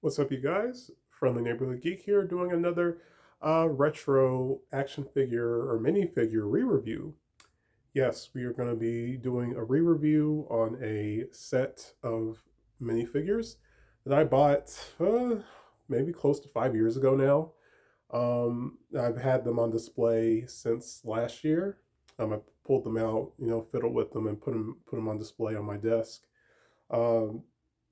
What's up, you guys? Friendly Neighborhood Geek here, doing another retro action figure or minifigure re-review. Yes, we are going to be doing a re-review on a set of minifigures that I bought maybe close to 5 years ago now. I've had them on display since last year. I pulled them out, fiddled with them, and put them on display on my desk. Um,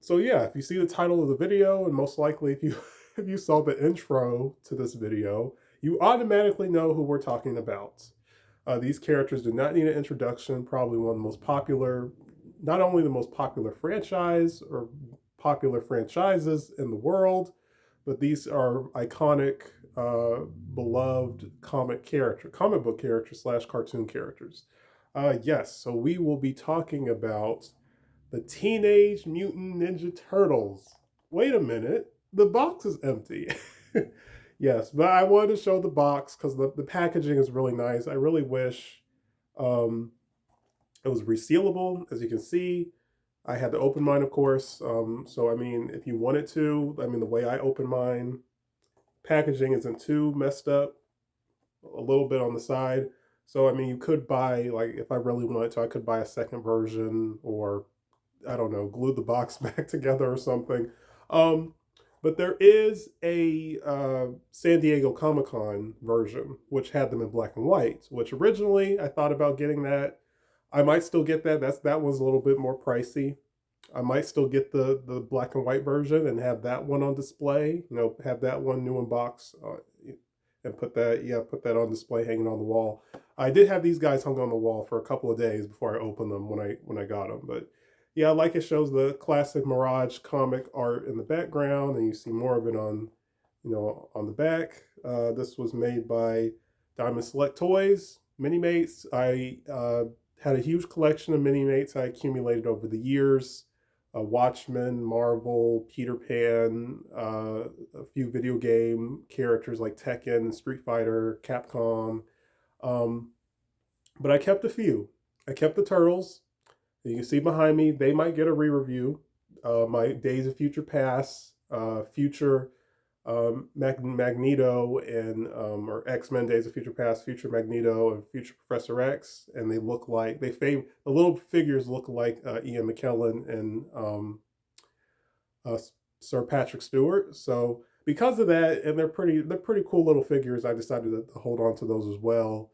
so yeah, if you see the title of the video, and most likely if you if you saw the intro to this video, you automatically know who we're talking about. These characters do not need an introduction. Probably one of the most popular, not only the most popular franchise or popular franchises in the world, but these are iconic, beloved comic book characters slash cartoon characters. Yes, so we will be talking about the Teenage Mutant Ninja Turtles. Wait a minute, the box is empty. Yes, but I wanted to show the box because the packaging is really nice. I really wish um, it was resealable. As you can see, I had to open mine, of course. So, I mean, if you wanted to, I mean, the way I open mine, packaging isn't too messed up, a little bit on the side. So, I mean, you could buy, like, if I really wanted to, I could buy a second version or I don't know, glue the box back together or something. Um, but there is a San Diego Comic Con version, which had them in black and white, which originally I thought about getting that. I might still get that. That one's a little bit more pricey. I might still get the black and white version and have that one on display. Have that one new in box and put that on display, hanging on the wall. I did have these guys hung on the wall for a couple of days before I opened them when I got them, but yeah, like it shows the classic Mirage comic art in the background, and you see more of it on the back. This was made by Diamond Select Toys, Minimates. I had a huge collection of Minimates I accumulated over the years. Watchmen, Marvel, Peter Pan, a few video game characters like Tekken, Street Fighter, Capcom. Um, but I kept a few. I kept the Turtles. You can see behind me, they might get a re-review. My Days of Future Past, Future Magneto, and or X-Men Days of Future Past, Future Magneto, and Future Professor X, and they look like the little figures look like Ian McKellen and uh, Sir Patrick Stewart. So because of that, and they're pretty cool little figures, I decided to hold on to those as well.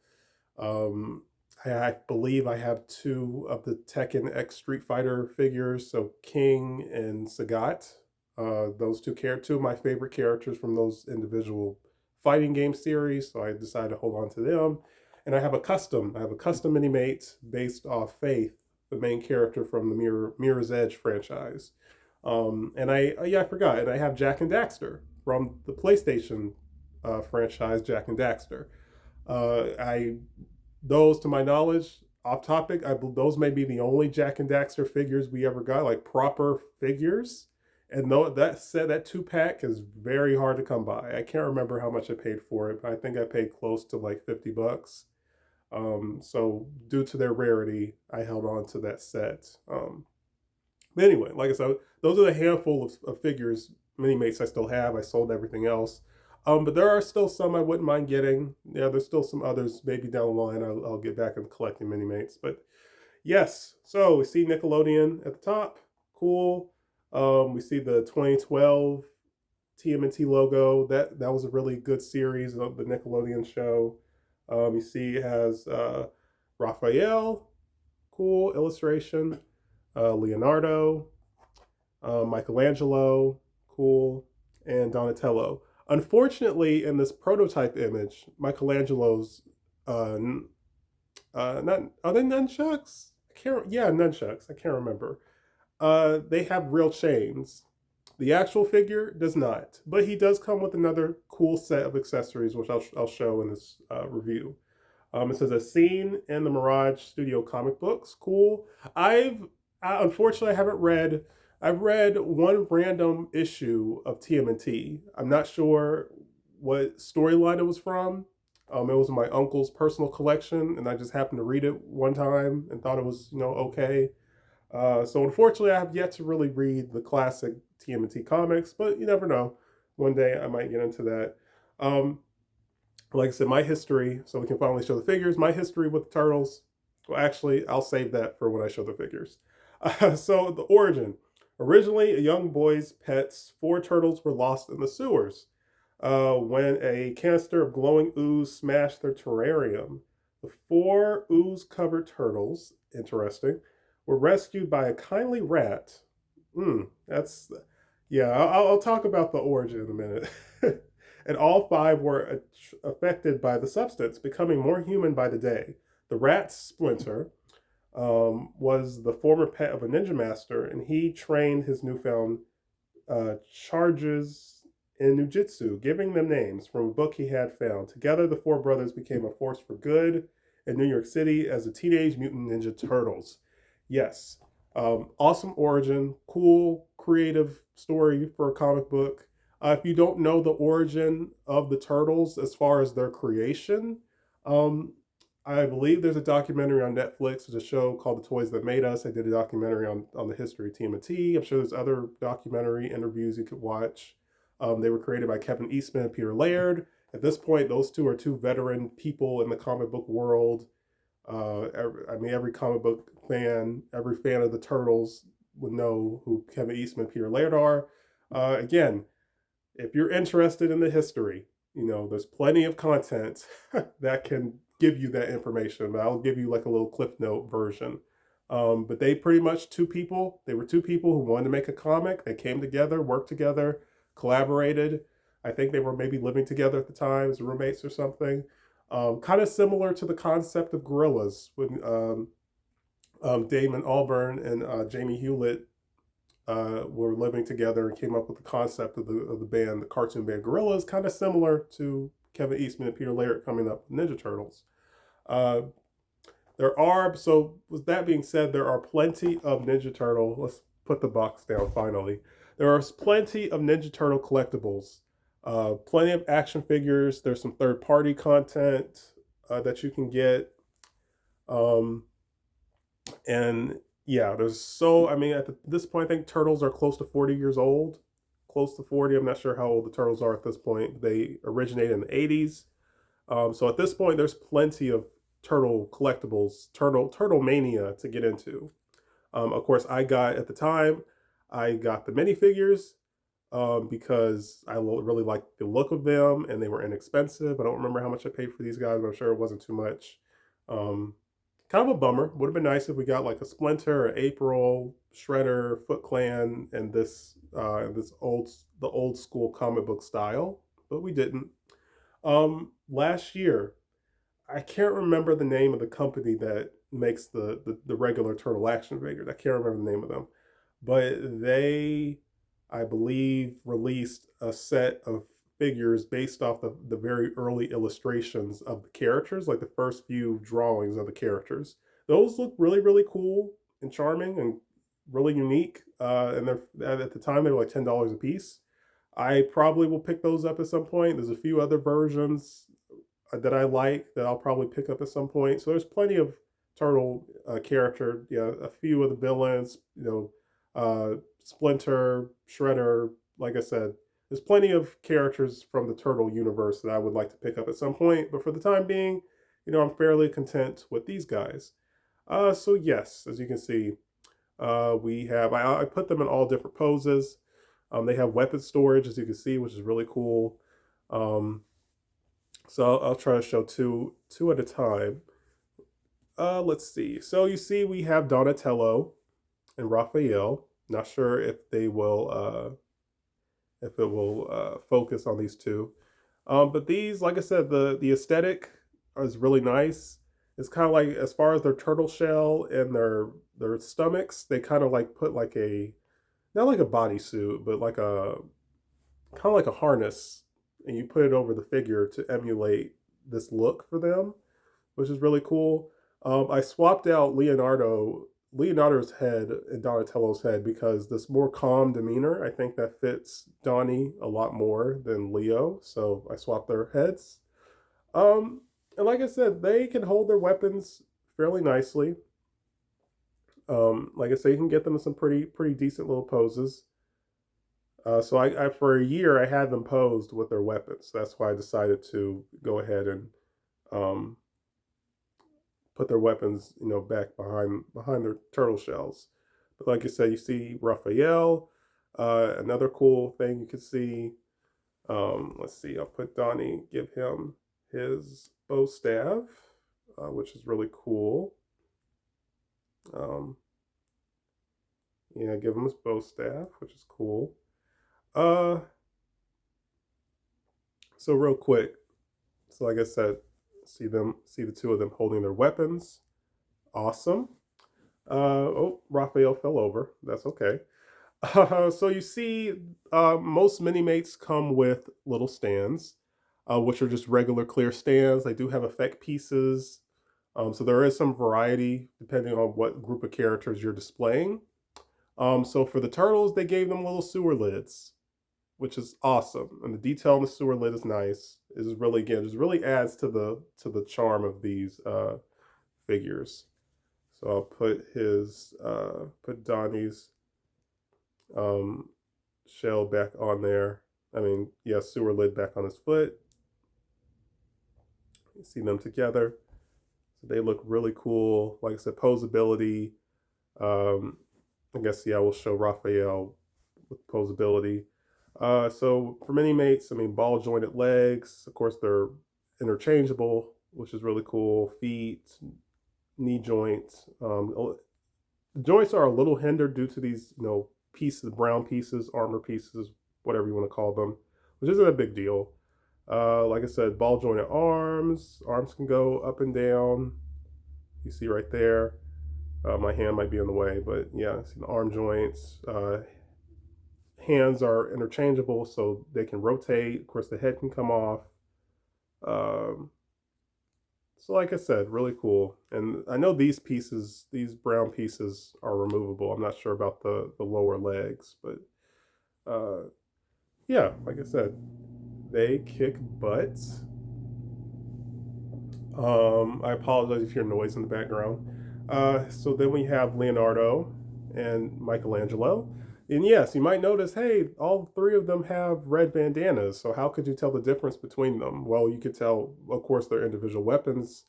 Um, I believe I have two of the Tekken X Street Fighter figures, so King and Sagat. Those two of my favorite characters from those individual fighting game series, so I decided to hold on to them. And I have a custom mini mate based off Faith, the main character from the Mirror's Edge franchise. And I forgot, and I have Jak and Daxter from the PlayStation franchise, Jak and Daxter. I those, to my knowledge, off topic, those may be the only Jak and Daxter figures we ever got, like proper figures. And though that 2 pack is very hard to come by. I can't remember how much I paid for it, but I think I paid close to like $50. So due to their rarity, I held on to that set. But anyway, like I said, those are the handful of figures, mini mates I still have. I sold everything else. But there are still some I wouldn't mind getting. Yeah, there's still some others maybe down the line I'll get back and collecting mini mates. But yes, so we see Nickelodeon at the top. Cool. We see the 2012 TMNT logo. That was a really good series of the Nickelodeon show. You see it has Raphael, cool illustration. Leonardo, Michelangelo, cool, and Donatello. Unfortunately, in this prototype image, Michelangelo's not are they nunchucks? I can't. Yeah, nunchucks. I can't remember. They have real chains. The actual figure does not, but he does come with another cool set of accessories, which I'll show in this review. It says a scene in the Mirage Studio comic books. Cool. Unfortunately I haven't read. I've read one random issue of TMNT. I'm not sure what storyline it was from. It was my uncle's personal collection, and I just happened to read it one time and thought it was okay. So unfortunately, I have yet to really read the classic TMNT comics, but you never know. One day I might get into that. Um, like I said, my history, so we can finally show the figures. My history with the turtles. Well, actually, I'll save that for when I show the figures. So the origin. Originally, a young boy's pets, four turtles were lost in the sewers when a canister of glowing ooze smashed their terrarium. The four ooze-covered turtles, interesting, were rescued by a kindly rat. That's yeah. I'll talk about the origin in a minute. And all five were affected by the substance, becoming more human by the day. The rat Splinter was the former pet of a ninja master, and he trained his newfound charges in Nujitsu, giving them names from a book he had found. Together, the four brothers became a force for good in New York City as the Teenage Mutant Ninja Turtles. Yes, awesome origin, cool, creative story for a comic book. If you don't know the origin of the Turtles as far as their creation, um, I believe there's a documentary on Netflix. There's a show called The Toys That Made Us. I did a documentary on the history of TMNT. I'm sure there's other documentary interviews you could watch. They were created by Kevin Eastman and Peter Laird. At this point, those two are two veteran people in the comic book world. Every comic book fan, every fan of the Turtles would know who Kevin Eastman and Peter Laird are. Again, if you're interested in the history, there's plenty of content that can give you that information, but I'll give you like a little cliff note version. But they pretty much they were two people who wanted to make a comic. They came together, worked together, collaborated. I think they were maybe living together at the time as roommates or something. Kind of similar to the concept of gorillas when Damon Albarn and Jamie Hewlett were living together and came up with the concept of the band, the cartoon band Gorillaz, kind of similar to Kevin Eastman and Peter Laird coming up with Ninja Turtles. Uh, with that being said, there are plenty of Ninja Turtle. Let's put the box down finally. There are plenty of Ninja Turtle collectibles, plenty of action figures. There's some third-party content that you can get. And yeah, at this point, I think turtles are close to 40 years old. Close to 40. I'm not sure how old the turtles are at this point. They originated in the 80s. So at this point, there's plenty of turtle collectibles, turtle mania to get into. Of course, I got the minifigures because I really liked the look of them and they were inexpensive. I don't remember how much I paid for these guys, but I'm sure it wasn't too much. Kind of a bummer. Would have been nice if we got like a Splinter, an April, Shredder, Foot Clan, and the old school comic book style, but we didn't. Last year, I can't remember the name of the company that makes the regular turtle action figures. I can't remember the name of them, but they, I believe, released a set of figures based off the very early illustrations of the characters, like the first few drawings of the characters. Those look really, really cool and charming and really unique. And at the time they were like $10 a piece. I probably will pick those up at some point. There's a few other versions that I like that I'll probably pick up at some point. So there's plenty of turtle character. Yeah, a few of the villains. Splinter, Shredder. Like I said, there's plenty of characters from the turtle universe that I would like to pick up at some point. But for the time being, I'm fairly content with these guys. So yes, as you can see, I put them in all different poses. They have weapon storage, as you can see, which is really cool. So I'll try to show two at a time. Let's see. So you see, we have Donatello and Raphael. Not sure if it will focus on these two. But these, like I said, the aesthetic is really nice. It's kind of like, as far as their turtle shell and their stomachs, they kind of like put like not like a bodysuit, but like a kind of like a harness, and you put it over the figure to emulate this look for them, which is really cool. I swapped out Leonardo's head and Donatello's head because this more calm demeanor, I think that fits Donnie a lot more than Leo. So I swapped their heads. And like I said, they can hold their weapons fairly nicely. Like I say, you can get them in some pretty decent little poses. So I for a year I had them posed with their weapons. That's why I decided to go ahead and um, put their weapons, back behind their turtle shells. But like I said, you see Raphael. Another cool thing you can see. Let's see. I'll put Donnie. Give him his bow staff, which is really cool. Um, yeah, give him his bow staff, which is cool. Uh, so real quick. So like I said, see the two of them holding their weapons. Awesome. Oh, Raphael fell over. That's okay. So you see, most Minimates come with little stands, which are just regular clear stands. They do have effect pieces. So there is some variety depending on what group of characters you're displaying. So for the turtles, they gave them little sewer lids, which is awesome. And the detail on the sewer lid is nice. It is really, again, just really adds to the charm of these figures. So I'll put Donnie's um, shell back on there. I mean, yeah, sewer lid back on his foot. You see them together. So they look really cool. Like I said, posability. Um, I guess, yeah, we'll show Raphael with posability. So for Minimates, I mean, ball jointed legs. Of course, they're interchangeable, which is really cool. Feet, knee joints. The joints are a little hindered due to these, pieces, brown pieces, armor pieces, whatever you want to call them, which isn't a big deal. Like I said, ball jointed arms. Arms can go up and down. You see right there. My hand might be in the way, but yeah, see the arm joints. Hands are interchangeable, so they can rotate. Of course, the head can come off. Um, so, like I said, really cool. And I know these pieces, these brown pieces, are removable. I'm not sure about the lower legs, but yeah, like I said, they kick butt. I apologize if you hear noise in the background. So then we have Leonardo and Michelangelo. And yes, you might notice, hey, all three of them have red bandanas. So how could you tell the difference between them? Well, you could tell, of course, their individual weapons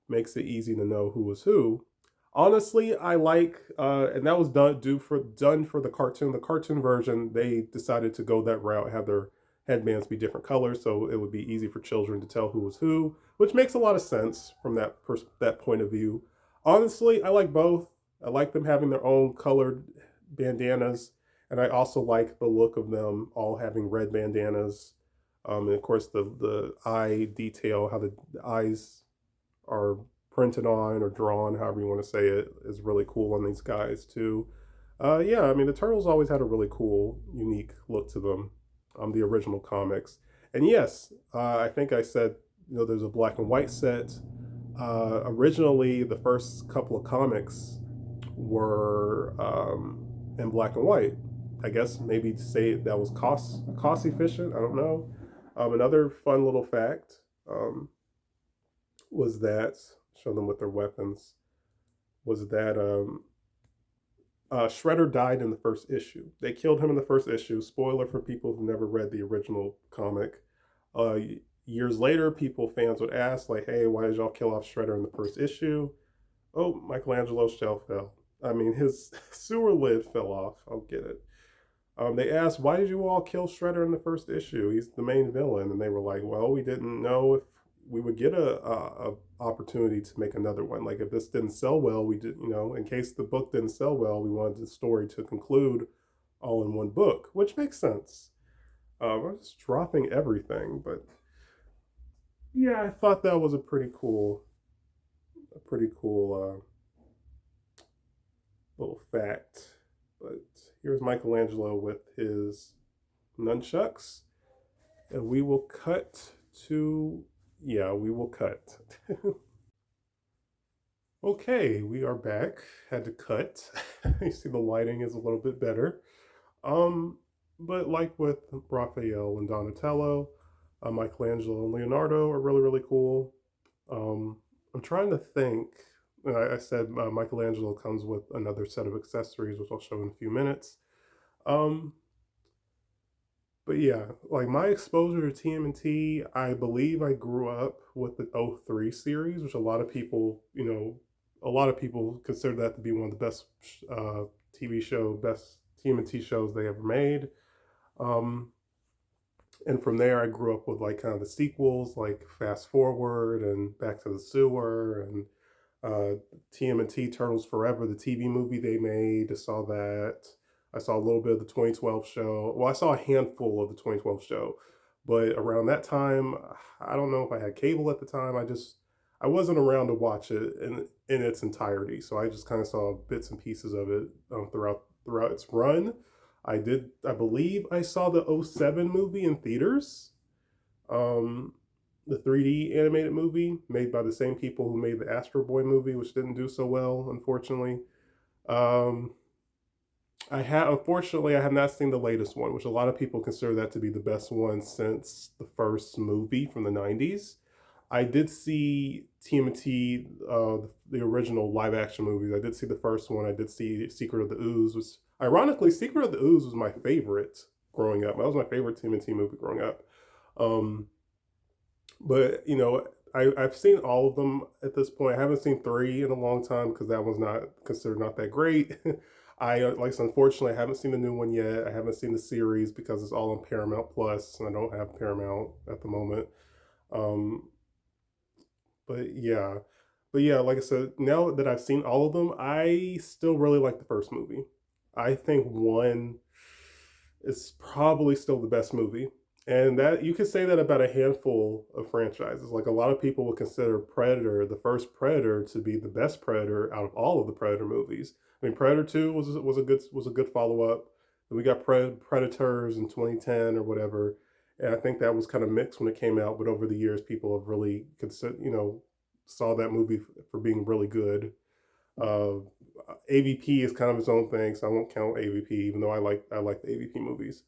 makes it easy to know who was who. Honestly, I like, and that was done for the cartoon. The cartoon version, they decided to go that route, have their headbands be different colors, so it would be easy for children to tell who was who, which makes a lot of sense from that point of view. Honestly, I like both. I like them having their own colored bandanas, and I also like the look of them all having red bandanas. And of course, the eye detail, how the eyes are printed on or drawn, however you want to say it, is really cool on these guys too. Yeah, I mean the Turtles always had a really cool, unique look to them. The original comics, and yes, I think I said there's a black and white set. Originally, the first couple of comics were in black and white. I guess maybe to say that was cost efficient. I don't know. Another fun little fact was that show them with their weapons was that Shredder died in the first issue. They killed him in the first issue. Spoiler for people who never read the original comic. Uh, Years later, fans would ask, like, hey, why did y'all kill off Shredder in the first issue? Oh, Michelangelo's shell fell. I mean, his sewer lid fell off. I'll get it. They asked, why did you all kill Shredder in the first issue? He's the main villain. And they were like, well, we didn't know if we would get a opportunity to make another one. Like if this didn't sell well, we did, in case the book didn't sell well, we wanted the story to conclude all in one book, which makes sense. I'm just dropping everything, but yeah, I thought that was a pretty cool little fact. But here's Michelangelo with his nunchucks, and we will cut to, yeah, we will cut. Okay, we are back. Had to cut. You see the lighting is a little bit better. Um, but like with Raphael and Donatello, Michelangelo and Leonardo are really, really cool. I'm trying to think. And I said Michelangelo comes with another set of accessories, which I'll show in a few minutes. Um, but yeah, like my exposure to TMNT, I believe I grew up with the '03 series, which a lot of people, a lot of people consider that to be one of the best uh, best TMNT shows they ever made. Um, and from there, I grew up with like kind of the sequels, like Fast Forward and Back to the Sewer and TMNT Turtles Forever, the TV movie they made. I saw that. I saw a little bit of the 2012 show. Well, I saw a handful of the 2012 show, but around that time, I don't know if I had cable at the time. I wasn't around to watch it in its entirety, so I just kind of saw bits and pieces of it throughout its run. I believe I saw the '07 movie in theaters. Um, the 3D animated movie made by the same people who made the Astro Boy movie, which didn't do so well, unfortunately. Um, unfortunately I have not seen the latest one, which a lot of people consider that to be the best one since the first movie from the '90s. I did see TMNT, the original live action movies. I did see the first one. I did see Secret of the Ooze, which ironically, Secret of the Ooze was my favorite growing up. That was my favorite TMNT movie growing up. Um, but I've seen all of them at this point. I haven't seen three in a long time because that was not considered not that great. Unfortunately, I haven't seen the new one yet. I haven't seen the series because it's all on Paramount Plus, and I don't have Paramount at the moment. Um, but yeah, like I said, now that I've seen all of them, I still really like the first movie. I think one is probably still the best movie. And that you could say that about a handful of franchises. Like a lot of people would consider Predator, the first Predator, to be the best Predator out of all of the Predator movies. I mean, Predator 2 was a good follow up. We got Predators in 2010 or whatever, and I think that was kind of mixed when it came out. But over the years, people have really saw that movie for being really good. Uh, AVP is kind of its own thing, so I won't count AVP, even though I like the AVP movies.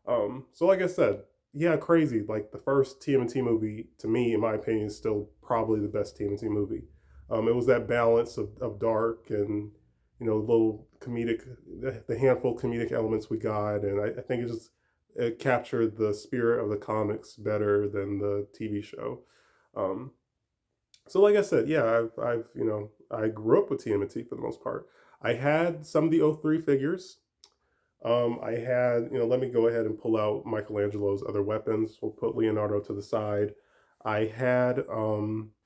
So like I said, yeah, crazy. Like the first TMNT movie, to me, in my opinion, is still probably the best TMNT movie. It was that balance of dark and little comedic, the handful of comedic elements we got, and I think it captured the spirit of the comics better than the TV show. Um, so like I said, yeah, I grew up with TMNT for the most part. I had some of the '03 figures. I had, let me go ahead and pull out Michelangelo's other weapons. We'll put Leonardo to the side. I had, you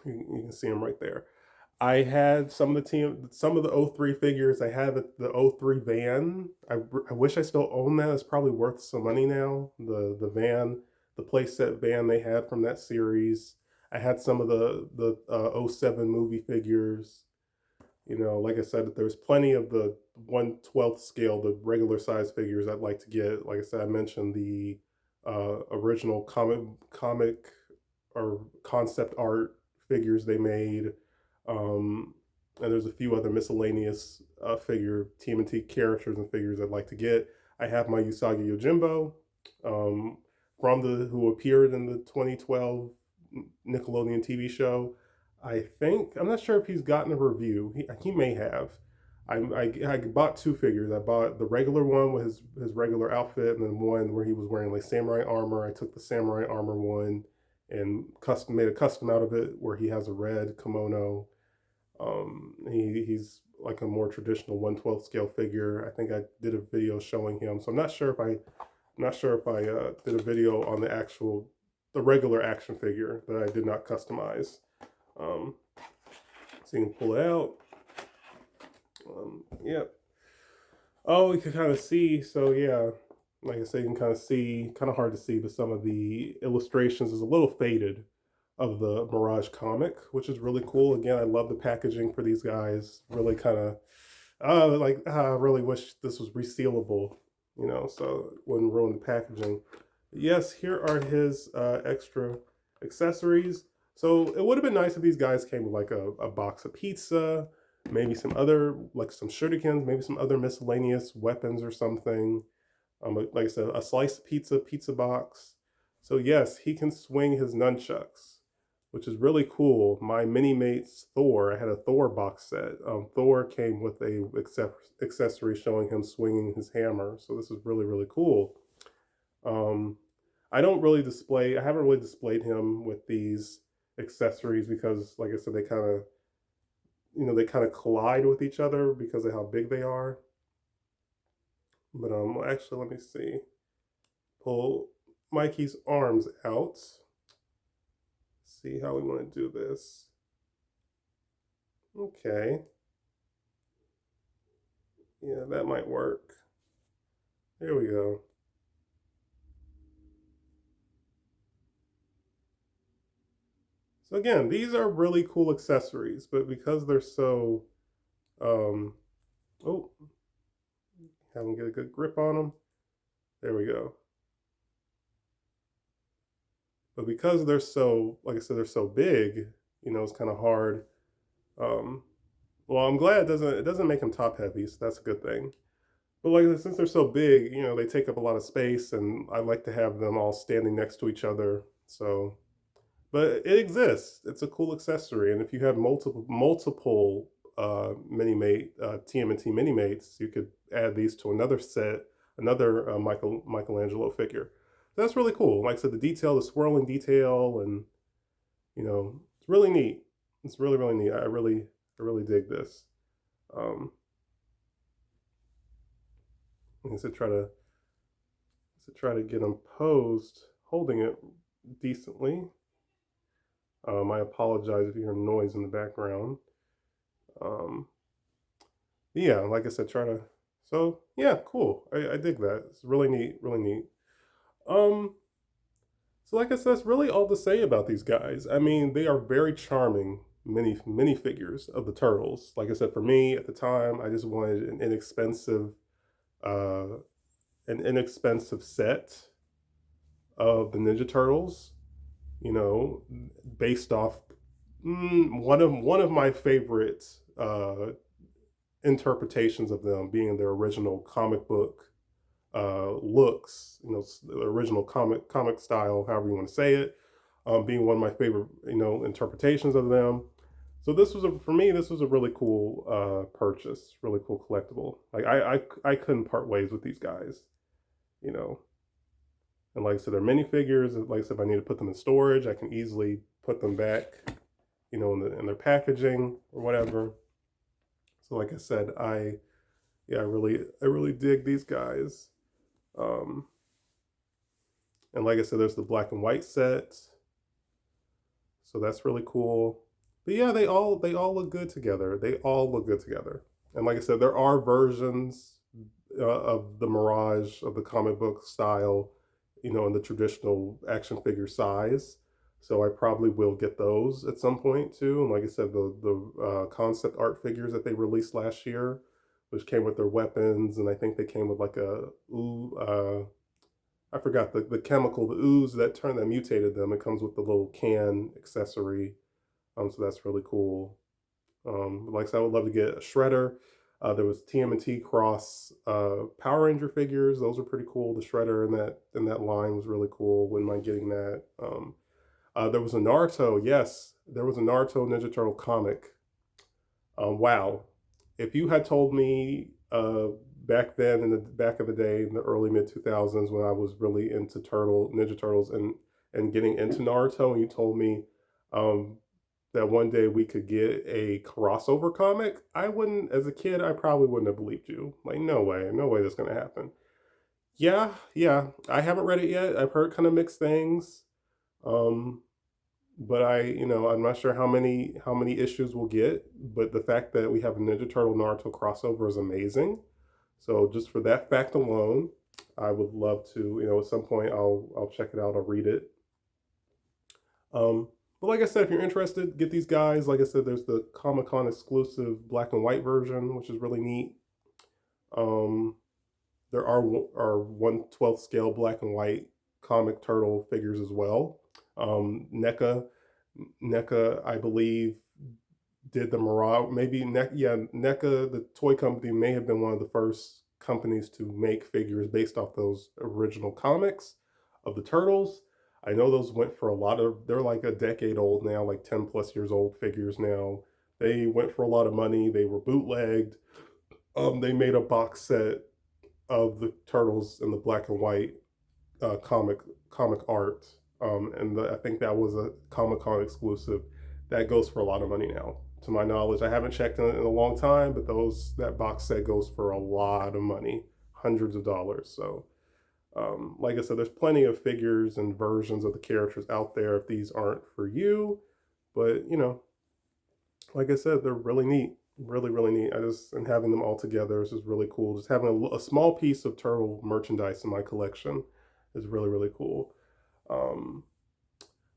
can see him right there. I had some of the '03 figures. I had the '03 van. I wish I still own that. It's probably worth some money now. The van, the playset van they had from that series. I had some of the '07 movie figures. Like I said, there's plenty of the 1/12 scale, the regular size figures I'd like to get. Like I said, I mentioned the original comic or concept art figures they made. Um, and there's a few other miscellaneous figure TMNT characters and figures I'd like to get. I have my Usagi Yojimbo um, from the who appeared in the 2012 Nickelodeon TV show. I'm not sure if he's gotten a review. He may have. I bought two figures. I bought the regular one with his regular outfit, and then one where he was wearing like samurai armor. I took the samurai armor one and made a custom out of it where he has a red kimono. He's like a more traditional 1/12 scale figure. I think I did a video showing him, so I'm not sure if I did a video on the regular action figure that I did not customize. So you can pull it out. Yep. Oh, you can kind of see. So yeah, like I said, you can kind of see. Kind of hard to see, but some of the illustrations is a little faded of the Mirage comic, which is really cool. Again, I love the packaging for these guys. Really kind of, I really wish this was resealable, so it wouldn't ruin the packaging. Yes, here are his extra accessories. So it would have been nice if these guys came with like a box of pizza, maybe some other, like some shurikens, maybe some other miscellaneous weapons or something. Like I said, a sliced pizza box. So yes, he can swing his nunchucks. which is really cool. My Minimates Thor, I had a Thor box set. Thor came with a accessory showing him swinging his hammer. So this is really, really cool. Um, I haven't really displayed him with these accessories because, like I said, they kind of collide with each other because of how big they are. But actually, let me see. Pull Mikey's arms out. See how we want to do this. Okay. Yeah, that might work. There we go. So again, these are really cool accessories, but because they're so, um, oh, haven't get a good grip on them. There we go. But because they're so, like I said, they're so big, it's kind of hard. Um, well, I'm glad it doesn't make them top heavy, so that's a good thing. But like since they're so big, they take up a lot of space, and I like to have them all standing next to each other. So, but it exists. It's a cool accessory, and if you have multiple TMNT Minimates, you could add these to another set, another Michelangelo figure. So that's really cool. Like I said, the detail, the swirling detail, and it's really neat. It's really really neat. I really dig this. Um, like I said, try to get them posed, holding it decently. I apologize if you hear noise in the background. Um, yeah, like I said, try to. So yeah, cool. I dig that. It's really neat, really neat. Um, so like I said, that's really all to say about these guys. I mean, they are very charming mini figures of the turtles. Like I said, for me at the time, I just wanted uh, an inexpensive set of the Ninja Turtles. You know, based off one of my favorite interpretations of them being their original comic book looks. The original comic style, however you want to say it, being one of my favorite interpretations of them. So for me, this was a really cool purchase, really cool collectible. Like I couldn't part ways with these guys, you know. And like I said, they're minifigures. Like I said, if I need to put them in storage, I can easily put them back, in their packaging or whatever. So like I said, I really dig these guys. Um, and like I said, there's the black and white set, so that's really cool. But yeah, they all look good together. They all look good together. And like I said, there are versions of the Mirage of the comic book style, in the traditional action figure size. So I probably will get those at some point too. And like I said, the concept art figures that they released last year, which came with their weapons, and I think they came with like a I forgot the chemical, the ooze that mutated them. It comes with the little can accessory. So that's really cool. Like I said, I would love to get a Shredder. There was TMNT Cross Power Ranger figures. Those were pretty cool. The Shredder in that line was really cool. Wouldn't mind getting that. There was a Naruto. Yes, there was a Naruto Ninja Turtle comic. Wow, if you had told me back then in the back of the day in the early mid 2000s when I was really into Ninja Turtles and getting into Naruto, and you told me um, that one day we could get a crossover comic, I wouldn't, as a kid, I probably wouldn't have believed you. Like, no way that's gonna happen. Yeah, yeah, I haven't read it yet. I've heard kind of mixed things. Um, but I'm not sure how many issues we'll get. But the fact that we have a Ninja Turtle Naruto crossover is amazing. So just for that fact alone, I would love to. At some point, I'll check it out. I'll read it. But like I said, if you're interested, get these guys. Like I said, there's the Comic Con exclusive black and white version, which is really neat. Um, there are 1/12 scale black and white comic turtle figures as well. NECA, I believe, did the Mirage. Maybe NECA, the toy company, may have been one of the first companies to make figures based off those original comics of the turtles. I know those went for a lot of, they're like a decade old now, like 10 plus years old figures now. They went for a lot of money. They were bootlegged. They made a box set of the turtles in the black and white uh, comic comic art, I think that was a Comic Con exclusive. That goes for a lot of money now. To my knowledge, I haven't checked in a long time, but that box set goes for a lot of money, hundreds of dollars. So, like I said, there's plenty of figures and versions of the characters out there if these aren't for you. But like I said, they're really neat, really really neat. And having them all together is just really cool. Just having a small piece of turtle merchandise in my collection is really really cool. Um,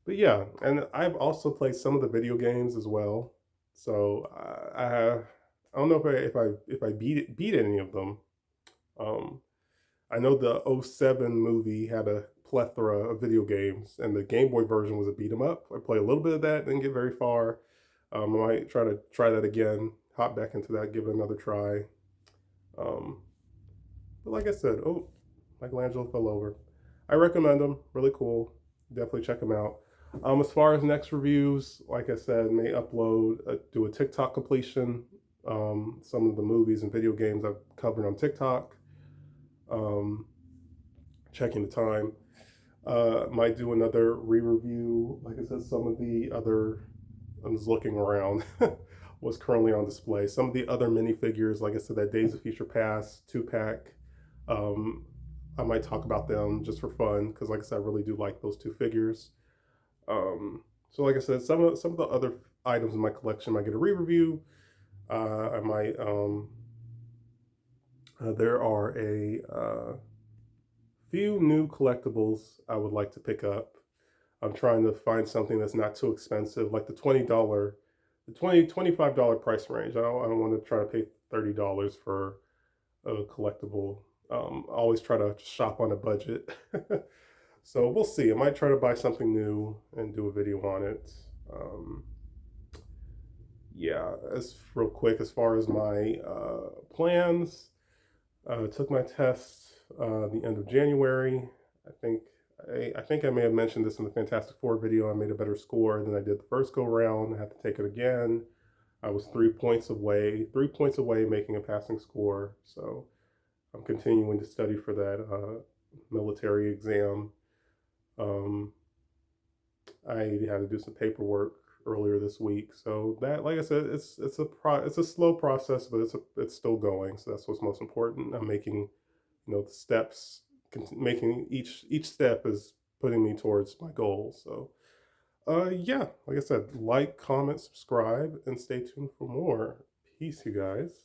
but yeah, and I've also played some of the video games as well. So I don't know if I beat any of them. Um, I know the '07 movie had a plethora of video games, and the Game Boy version was a beat 'em up. I played a little bit of that, didn't get very far. I might try that again, hop back into that, give it another try. Um, but like I said, oh, Michelangelo fell over. I recommend them. Really cool. Definitely check them out. As far as next reviews, like I said, may do a TikTok completion. Some of the movies and video games I've covered on TikTok. Um, Checking the time. Might do another re-review. Like I said, some of the other. I'm just looking around. What's currently on display. Some of the other minifigures, like I said, that Days of Future Past 2-pack. Um, I might talk about them just for fun because, like I said, I really do like those two figures. So, like I said, some of the other items in my collection might get a re-review. I might. There are a few new collectibles I would like to pick up. I'm trying to find something that's not too expensive, like the $25 price range. I don't want to try to pay $30 for a collectible. I always try to shop on a budget. So we'll see. I might try to buy something new and do a video on it. Um, yeah, as real quick, as far as my plans, took my test the end of January. I think I think I may have mentioned this in the Fantastic Four video. I made a better score than I did the first go round. I had to take it again. I was 3 points away making a passing score. So I'm continuing to study for that military exam. Um, I had to do some paperwork earlier this week. So that, like I said, it's a slow process, but it's still going. So that's what's most important. I'm making the steps, making each step is putting me towards my goal. So yeah, like I said, like, comment, subscribe, and stay tuned for more. Peace, you guys.